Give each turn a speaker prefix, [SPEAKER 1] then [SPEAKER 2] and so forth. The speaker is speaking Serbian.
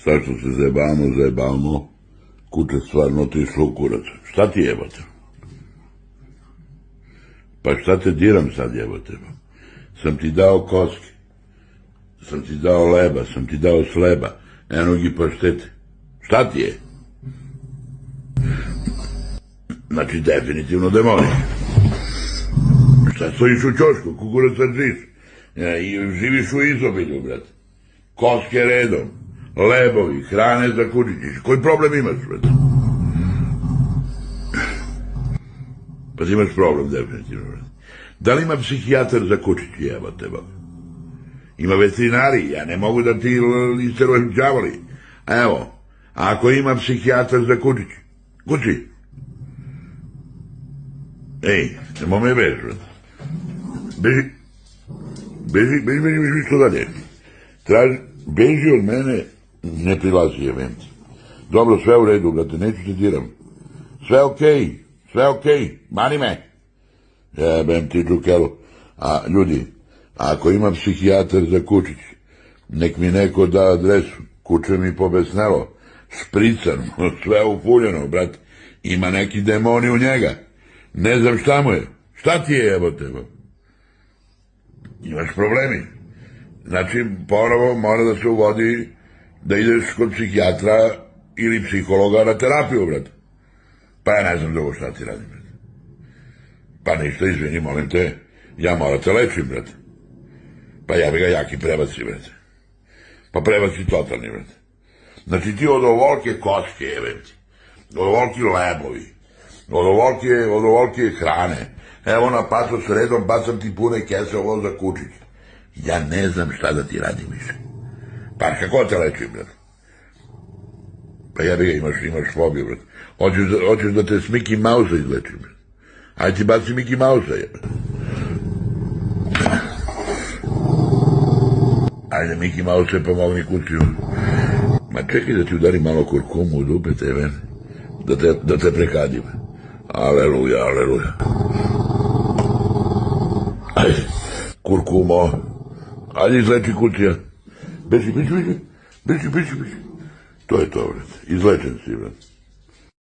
[SPEAKER 1] Sad što se zajebamo, kuće stvarno otišlo u kurac. Šta ti jebote? Pa šta te diram sad jebote? Sam ti dao koske, sam ti dao leba, sam ti dao sleba, enogi paštete. Šta ti je? Znači definitivno demoni. Šta stojiš u ćošku, kukurac držiš? I živiš u izobilju, brate. Koske redom, lebovi, hrane za kučići. Koji problem imaš, brate? Pa ti imaš problem, definitivno, brate. Da li ima psihijatar za kučići, jebate, ba? Ima veterinari, ja ne mogu da ti isterujem đavoli. Evo, ako ima psihijatar za kučići, kući. Ej, nemo me beži, brate. Beži što dalje. Beži od mene, ne prilazi jebem ti. Dobro, sve u redu, brate, neću te diram. Sve okej, mani me. Jebem ti čukelu. A ljudi, ako ima psihijatar za kučić, nek mi neko da adresu, kuće mi pobesnelo, šprican, sve ufuljeno, brate. Ima neki demoni u njega. Ne znam šta mu je. Šta ti je jebote? Imaš problemi. Znači, ponovo mora da se uvodi da ideš kod psihijatra ili psihologa na terapiju, brate. Pa ja ne znam drugo šta ti radim, brate. Pa ništa, izvini, molim te, ja moram te lečim, brate. Pa ja bi ga jaki prebaci, brate. Pa prebaci totalni, brate. Znači ti od ovolike koske, jebem ti. Od ovoliki lebovi. Od ovolike hrane. Evo na patos redom bacam ti pune kese ovo za kučić. Ja ne znam šta da ti radim više. Pa kako te lečim, brate? Pa ja bi ga imaš fobiju, brate. Hoćeš da te s Mickey Mouse izlečim, brate. Ajde ti baci Mickey Mouse, jebate. Ajde, Mickey Mouse, pomogni kuću. Ma čekaj da ti udari malo kurkumu u dupe tebe, da te prekadim. Aleluja. Ajde, kurkumo. Ajde, izleči kućija. Beži. To je to, brate. Izlečen si, brate.